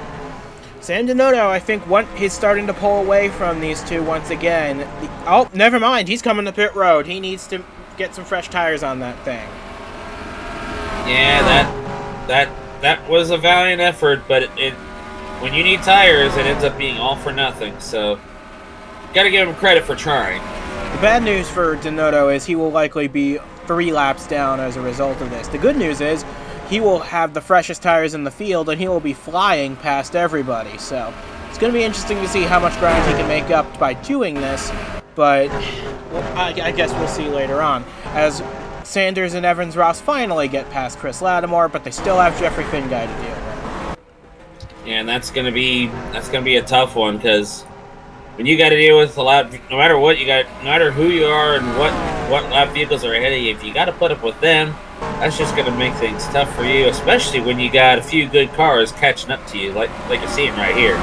Sam Donotto, I think he's starting to pull away from these two once again. Oh, never mind. He's coming to pit road. He needs to get some fresh tires on that thing. Yeah, that was a valiant effort, but when you need tires, it ends up being all for nothing. So, got to give him credit for trying. The bad news for Donotto is he will likely be 3 laps down as a result of this. The good news is he will have the freshest tires in the field, and he will be flying past everybody. So it's going to be interesting to see how much ground he can make up by doing this, but I guess we'll see later on. As Sanders and Evans Ross finally get past Chris Lattimore, but they still have Jeffrey Finguy to deal with. Yeah, and that's gonna be a tough one, because when you got to deal with a lap, no matter what you got, no matter who you are and what lap vehicles are ahead of you, if you got to put up with them, that's just going to make things tough for you, especially when you got a few good cars catching up to you, like you're seeing right here.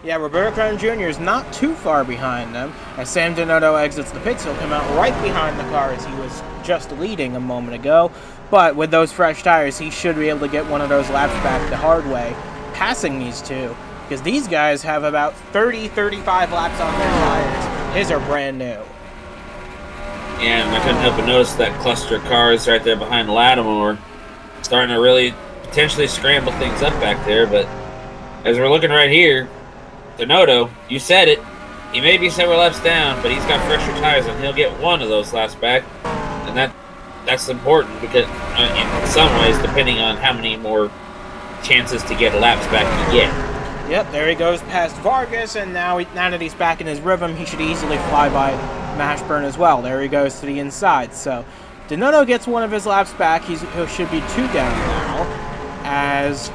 Yeah, Roberto Crown Jr. is not too far behind them. As Sam Donotto exits the pits, he'll come out right behind the car as he was just leading a moment ago. But with those fresh tires, he should be able to get one of those laps back the hard way, passing these two. Because these guys have about 30-35 laps on their tires. His are brand new. Yeah, and I couldn't help but notice that cluster of cars right there behind Lattimore starting to really potentially scramble things up back there. But as we're looking right here, Donotto, you said it, he may be several laps down, but he's got fresher tires and he'll get one of those laps back. And that's important because in some ways, depending on how many more chances to get laps back you get. Yep, there he goes past Vargas, and now that he's back in his rhythm, he should easily fly by Mashburn as well. There he goes to the inside. So Donotto gets one of his laps back. He should be 2 down now. As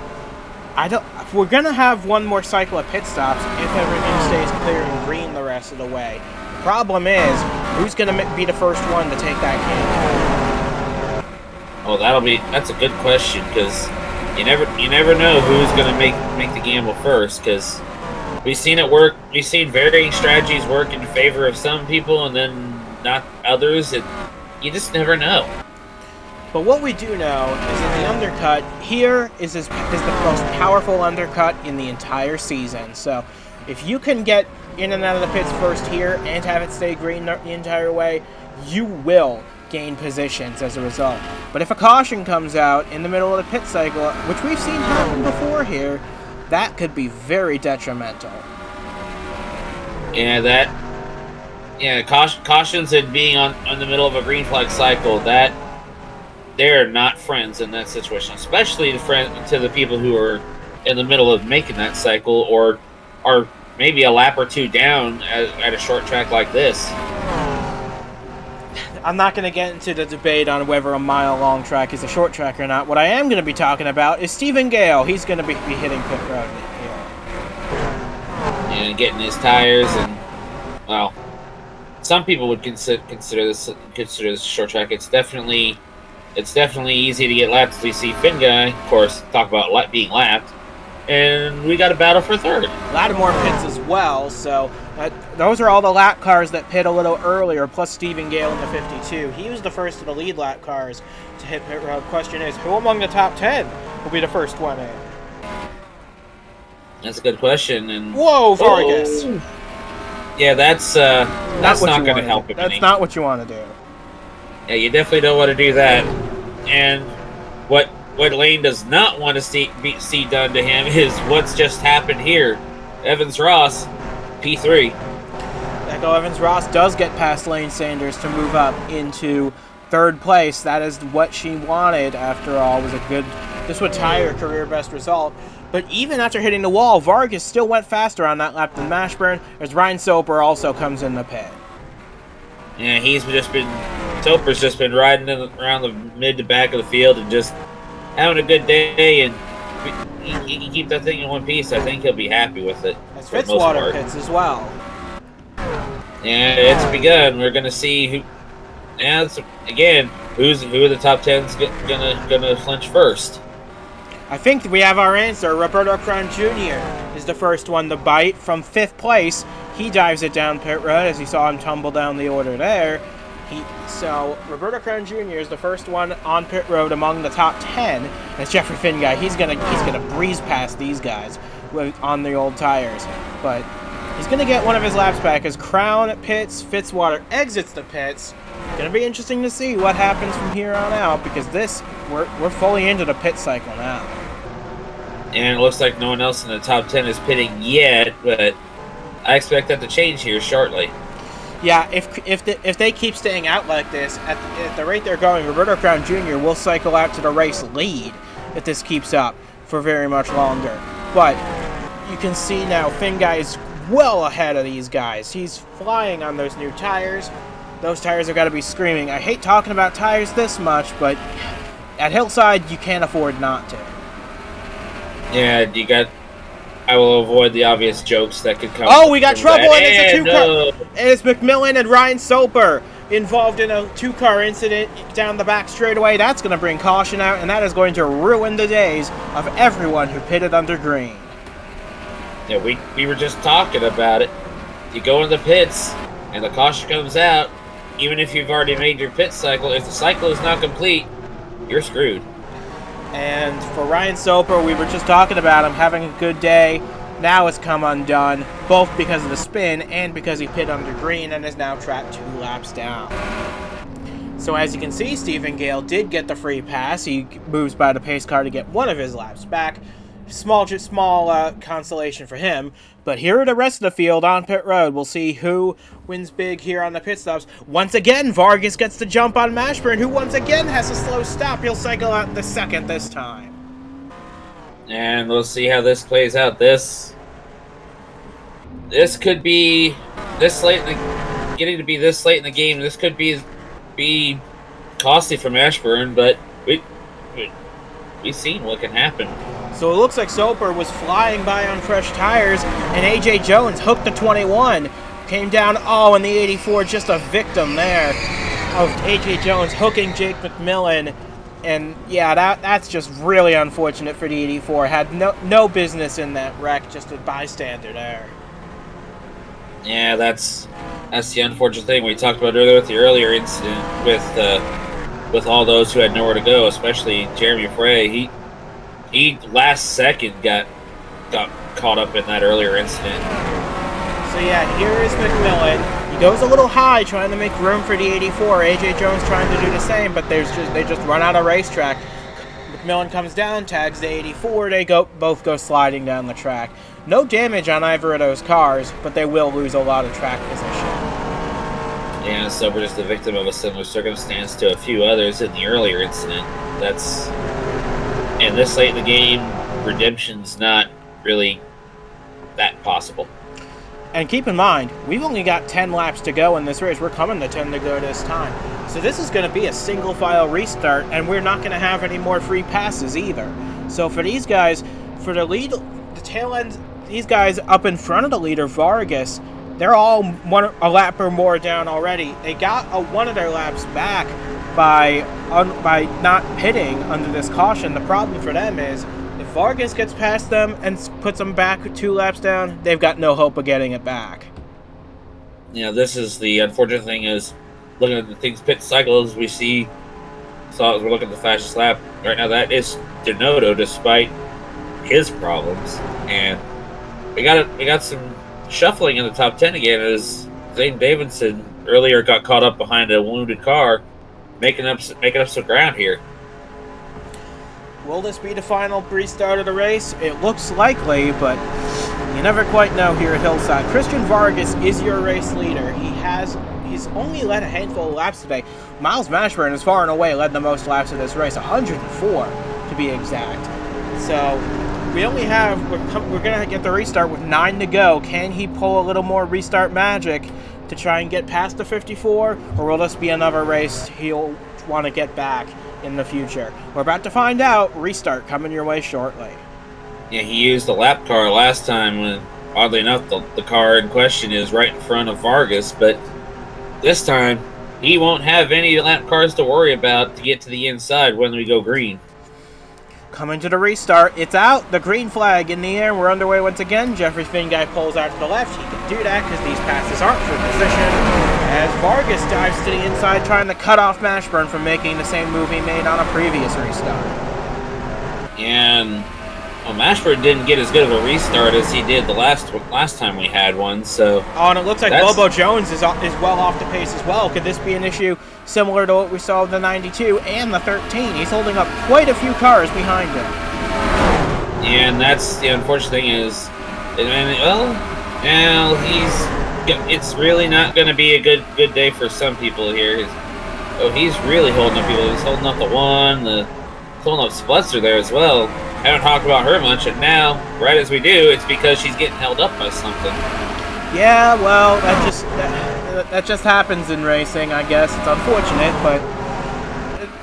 we're gonna have one more cycle of pit stops if everything stays clear and green the rest of the way. The problem is, who's gonna be the first one to take that game? Oh, that's a good question, because you never know who's going to make the gamble first, because we've seen it work. We've seen varying strategies work in favor of some people and then not others. You just never know. But what we do know is that the undercut here is the most powerful undercut in the entire season. So if you can get in and out of the pits first here and have it stay green the entire way, you will gain positions as a result. But if a caution comes out in the middle of the pit cycle, which we've seen happen before here, that could be very detrimental. Yeah, cautions and being on the middle of a green flag cycle, that they're not friends in that situation, especially to the people who are in the middle of making that cycle or are maybe a lap or 2 down at a short track like this. I'm not going to get into the debate on whether a mile-long track is a short track or not. What I am going to be talking about is Stephen Gale. He's going to be hitting pit road here. And getting his tires, and, well, some people would consider this a short track. It's definitely easy to get lapped. We see Finguy, of course, talk about being lapped. And we got a battle for third. Lattimore pits as well, so those are all the lap cars that pit a little earlier, plus Stephen Gale in the 52. He was the first of the lead lap cars to hit pit road. Question is, who among the top 10 will be the first one in? That's a good question. And whoa, Vargas! Oh. Yeah, that's not going to help him. That's not what you want to do. Yeah, you definitely don't want to do that. And what Lane does not want to see done to him is what's just happened here. Evans Ross, P3. Echo Evans Ross does get past Lane Sanders to move up into 3rd place. That is what she wanted, after all. This would tie her career best result. But even after hitting the wall, Vargas still went faster on that lap than Mashburn, as Ryan Soper also comes in the pit. Yeah, Soper's just been riding around the mid to back of the field and just having a good day, and he can keep that thing in one piece. I think he'll be happy with it. As Fitzwater pits as well. Yeah, it's begun. We're gonna see who. Yeah, who are the top 10's gonna flinch first? I think we have our answer. Roberto Crown Jr. is the first one to bite from 5th place. He dives it down pit road, as you saw him tumble down the order there. So Roberto Crown Jr. is the first one on pit road among the top 10. That's Jeffrey Finguy. He's gonna breeze past these guys. on the old tires. But he's going to get one of his laps back as Crown pits, Fitzwater exits the pits. Going to be interesting to see what happens from here on out, because we're fully into the pit cycle now. And it looks like no one else in the top 10 is pitting yet, but I expect that to change here shortly. Yeah, if they keep staying out like this, at the rate they're going, Roberto Crown Jr. will cycle out to the race lead if this keeps up for very much longer. But you can see now Finn Guy is well ahead of these guys. He's flying on those new tires. Those tires have got to be screaming. I hate talking about tires this much, but at Hillside, you can't afford not to. Yeah, I will avoid the obvious jokes that could come. Oh, we got trouble, and it's a two-car. And it's McMillan and Ryan Soper involved in a two-car incident down the back straightaway. That's going to bring caution out, and that is going to ruin the days of everyone who pitted under green. Yeah, we were just talking about it. You go in the pits, and the caution comes out. Even if you've already made your pit cycle, if the cycle is not complete, you're screwed. And for Ryan Soper, we were just talking about him having a good day. Now it's come undone, both because of the spin and because he pit under green and is now trapped 2 laps down. So as you can see, Stephen Gale did get the free pass. He moves by the pace car to get one of his laps back. Small consolation for him. But here are the rest of the field on pit road. We'll see who wins big here on the pit stops. Once again, Vargas gets the jump on Mashburn, who once again has a slow stop. He'll cycle out in the second this time. And we'll see how this plays out. This could be this late in the, getting to be this late in the game. This could be costly for Mashburn, but we've seen what can happen. So it looks like Soper was flying by on fresh tires, and A.J. Jones hooked the 21. Came down, in the 84, just a victim there of A.J. Jones hooking Jake McMillan. And yeah, that's just really unfortunate for the 84. Had no business in that wreck, just a bystander there. Yeah, that's the unfortunate thing we talked about earlier with the earlier incident with all those who had nowhere to go, especially Jeremy Frey. He last second got caught up in that earlier incident. So yeah, here is McMillan. He goes a little high trying to make room for the 84. A.J. Jones trying to do the same, but they just run out of racetrack. McMillan comes down, tags the 84. They both go sliding down the track. No damage on either of those cars, but they will lose a lot of track position. Yeah, so we're just the victim of a similar circumstance to a few others in the earlier incident. And this late in the game, redemption's not really that possible. And keep in mind, we've only got 10 laps to go in this race. We're coming to 10 to go this time. So this is going to be a single file restart, and we're not going to have any more free passes either. So for these guys, for the lead, the tail end, these guys up in front of the leader, Vargas, they're all a lap or more down already. They got one of their laps back by not pitting under this caution. The problem for them is if Vargas gets past them and puts them back 2 laps down, they've got no hope of getting it back. This is the unfortunate thing is looking at the things pit cycles we saw as we're looking at the fastest lap right now. That is Donato, despite his problems, and we got some shuffling in the top 10 again as Zane Davidson earlier got caught up behind a wounded car, making up some ground here. Will this be the final restart of the race? It looks likely, but you never quite know here at Hillside. Christian Vargas is your race leader. He's only led a handful of laps today. Miles Mashburn has far and away led the most laps of this race, 104 to be exact. So we're going to get the restart with 9 to go. Can he pull a little more restart magic to try and get past the 54, or will this be another race he'll want to get back in the future? We're about to find out. Restart coming your way shortly. Yeah, he used the lap car last time when, oddly enough, the car in question is right in front of Vargas, but this time he won't have any lap cars to worry about to get to the inside when we go green. Coming to the restart, it's out. The green flag in the air. We're underway once again. Jeffrey Finn Guy pulls out to the left. He can do that because these passes aren't for position. As Vargas dives to the inside, trying to cut off Mashburn from making the same move he made on a previous restart. And Well, Mashburn didn't get as good of a restart as he did the last time we had one, so... Oh, and it looks like Bobo Jones is well off the pace as well. Could this be an issue similar to what we saw with the 92 and the 13? He's holding up quite a few cars behind him. Yeah, and that's the unfortunate thing is... it's really not going to be a good day for some people here. He's really holding up people. He's holding up the one, holding up Splutzer there as well. Haven't talked about her much, and now, right as we do, it's because she's getting held up by something. Yeah, well, that just happens in racing, I guess. It's unfortunate, but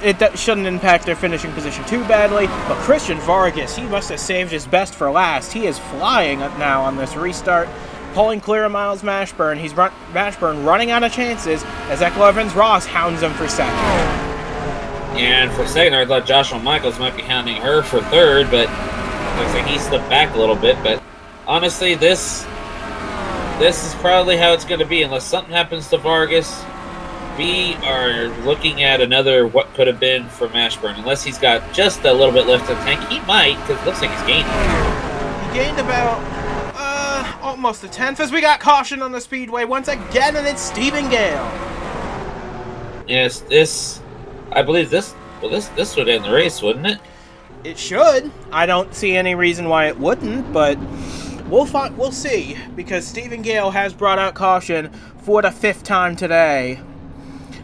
it shouldn't impact their finishing position too badly. But Christian Vargas, he must have saved his best for last. He is flying now on this restart, pulling clear of Miles Mashburn. Mashburn running out of chances as Echo Evans-Ross hounds him for second. And for a second, I thought Joshua Michaels might be hounding her for third, but looks like he slipped back a little bit. But honestly, this is probably how it's going to be. Unless something happens to Vargas, we are looking at another what could have been for Mashburn. Unless he's got just a little bit left in the tank. He might, because it looks like he's gaining. He gained about almost a tenth as we got caution on the Speedway once again, and it's Stephen Gale. Yes, I believe this would end the race, wouldn't it? It should. I don't see any reason why it wouldn't, but we'll see, because Stephen Gale has brought out caution for the 5th time today,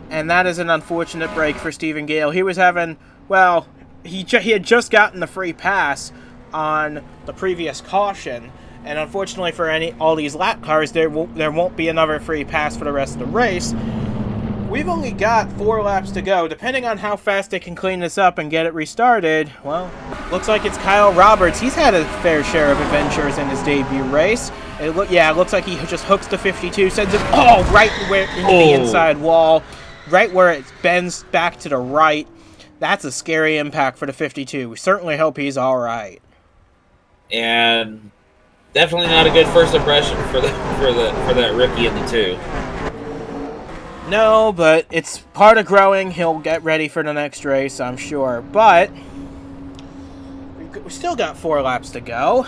and that is an unfortunate break for Stephen Gale. He was having, well, he had just gotten the free pass on the previous caution, and unfortunately for all these lap cars, there won't be another free pass for the rest of the race. We've only got 4 laps to go. Depending on how fast they can clean this up and get it restarted, well, looks like it's Kyle Roberts. He's had a fair share of adventures in his debut race. It looks like he just hooks the 52, sends it right into the inside wall, right where it bends back to the right. That's a scary impact for the 52. We certainly hope he's all right. And definitely not a good first impression for that rookie in the 2. No, but it's part of growing. He'll get ready for the next race, I'm sure. But we still got 4 laps to go.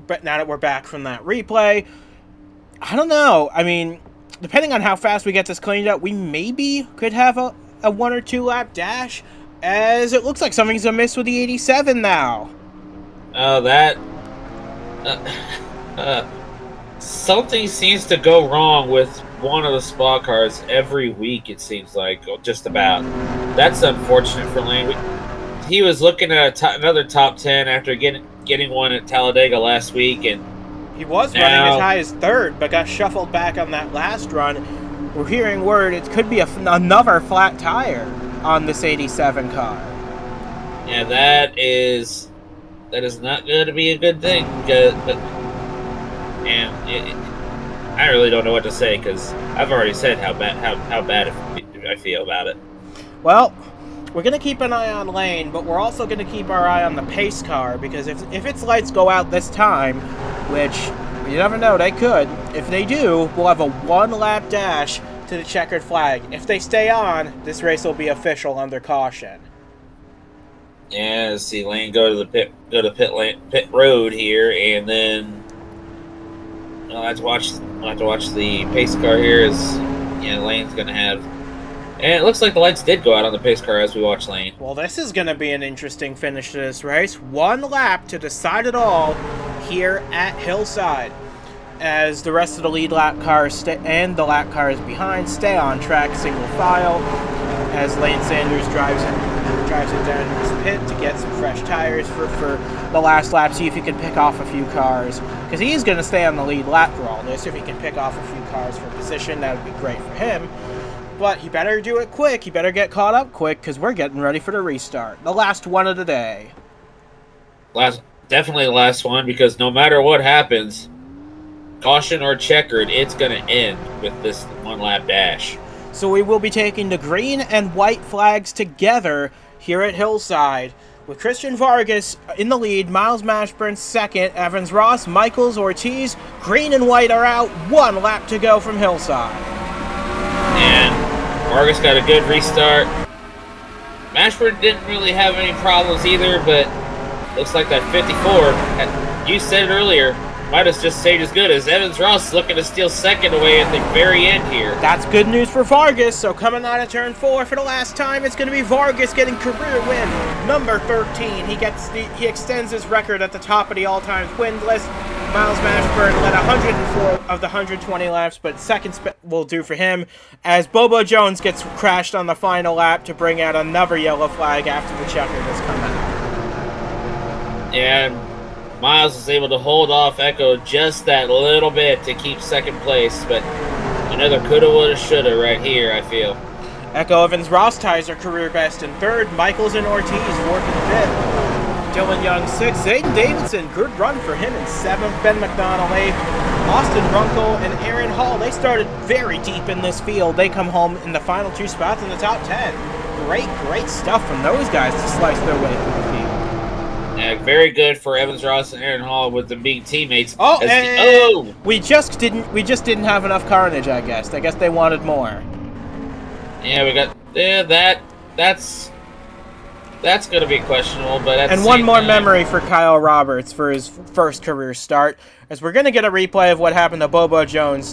But now that we're back from that replay, I don't know. I mean, depending on how fast we get this cleaned up, we maybe could have a 1 or 2 lap dash, as it looks like something's amiss with the 87 now. Oh, that... something seems to go wrong with one of the spa cars every week, it seems like, just about. That's unfortunate for Lane. He was looking at another top 10 after getting one at Talladega last week, and he was running as high as 3rd, but got shuffled back on that last run. We're hearing word it could be another flat tire on this 87 car. Yeah, that is not going to be a good thing. I really don't know what to say, because I've already said how bad I feel about it. Well, we're going to keep an eye on Lane, but we're also going to keep our eye on the pace car, because if its lights go out this time, which you never know, they could, if they do, we'll have a 1-lap dash to the checkered flag. If they stay on, this race will be official under caution. Yeah, see Lane go to the pit road here, and then I'll have to watch the pace car here. Lane's gonna have, and it looks like the lights did go out on the pace car as we watch Lane. Well, this is gonna be an interesting finish to this race. 1 lap to decide it all here at Hillside, as the rest of the lead lap cars and the lap cars behind stay on track single file, as Lane Sanders drives it down his pit to get some fresh tires for the last lap, see if he can pick off a few cars, because he's going to stay on the lead lap for all this. If he can pick off a few cars for position, that would be great for him, but he better do it quick. He better get caught up quick, because we're getting ready for the restart, the last one of the day. Definitely the last one, because no matter what happens, caution or checkered, it's going to end with this 1-lap dash. So we will be taking the green and white flags together here at Hillside, with Christian Vargas in the lead, Miles Mashburn second, Evans-Ross, Michaels, Ortiz. Green and white are out, 1 lap to go from Hillside. And Vargas got a good restart. Mashburn didn't really have any problems either, but looks like that 54, you said it earlier, might have just stayed as good as Evans Ross looking to steal second away at the very end here. That's good news for Vargas. So coming out of turn 4 for the last time, it's going to be Vargas getting career win number 13. He extends his record at the top of the all-time win list. Miles Mashburn led 104 of the 120 laps, but second will do for him as Bobo Jones gets crashed on the final lap to bring out another yellow flag after the checker has come out. Yeah. Miles was able to hold off Echo just that little bit to keep second place, but another coulda, woulda, shoulda right here, I feel. Echo Evans Ross ties her career best in third. Michaels and Ortiz 4th and 5th. Dylan Young 6th. Zayden Davidson, good run for him in 7th. Ben McDonald 8th. Austin Runkle and Aaron Hall, they started very deep in this field. They come home in the final 2 spots in the top 10. Great stuff from those guys to slice their way through the field. Yeah, very good for Evans Ross and Aaron Hall with them being teammates. We just didn't have enough carnage, I guess. I guess they wanted more. Yeah, we got that's going to be questionable, but and one more memory for Kyle Roberts for his first career start, as we're going to get a replay of what happened to Bobo Jones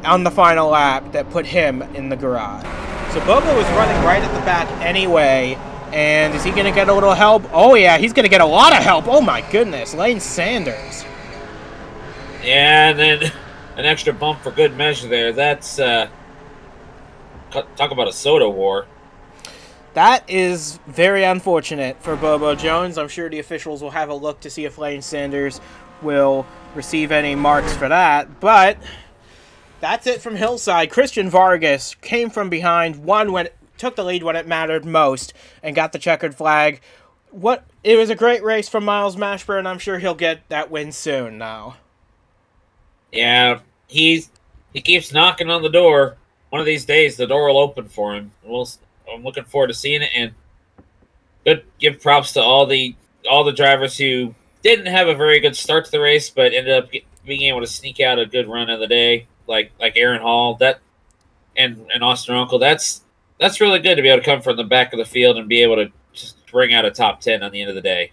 on the final lap that put him in the garage. So Bobo was running right at the back anyway. And is he going to get a little help? Oh, yeah, he's going to get a lot of help. Oh, my goodness. Lane Sanders. Yeah, and then an extra bump for good measure there. That's, talk about a soda war. That is very unfortunate for Bobo Jones. I'm sure the officials will have a look to see if Lane Sanders will receive any marks for that. But that's it from Hillside. Christian Vargas came from behind, took the lead when it mattered most, and got the checkered flag. It was a great race from Miles Mashburn. I'm sure he'll get that win soon now. Yeah, he keeps knocking on the door. One of these days, the door will open for him. I'm looking forward to seeing it, and good. Give props to all the drivers who didn't have a very good start to the race, but ended up being able to sneak out a good run of the day, like Aaron Hall, and Austin Uncle. That's really good to be able to come from the back of the field and be able to just bring out a top 10 on the end of the day.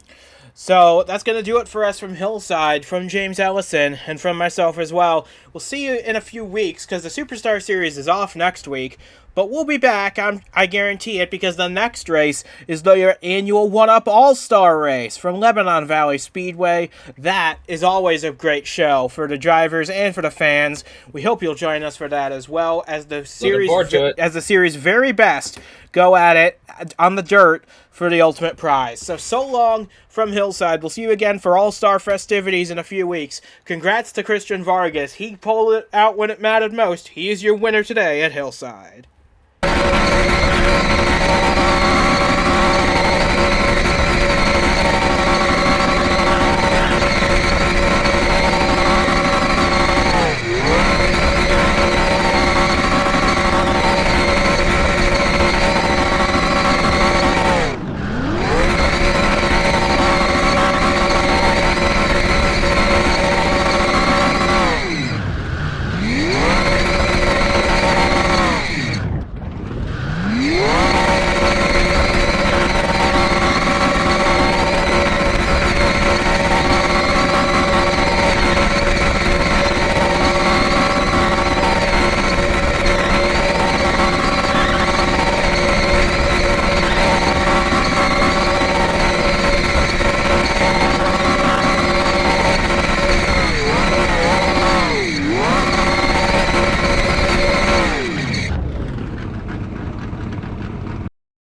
So that's going to do it for us from Hillside, from James Ellison, and from myself as well. We'll see you in a few weeks because the Superstar Series is off next week. But we'll be back, I guarantee it, because the next race is your annual 1-Up All-Star race from Lebanon Valley Speedway. That is always a great show for the drivers and for the fans. We hope you'll join us for that as well as the series very best go at it on the dirt for the ultimate prize. So long from Hillside. We'll see you again for All-Star festivities in a few weeks. Congrats to Christian Vargas. He pulled it out when it mattered most. He is your winner today at Hillside.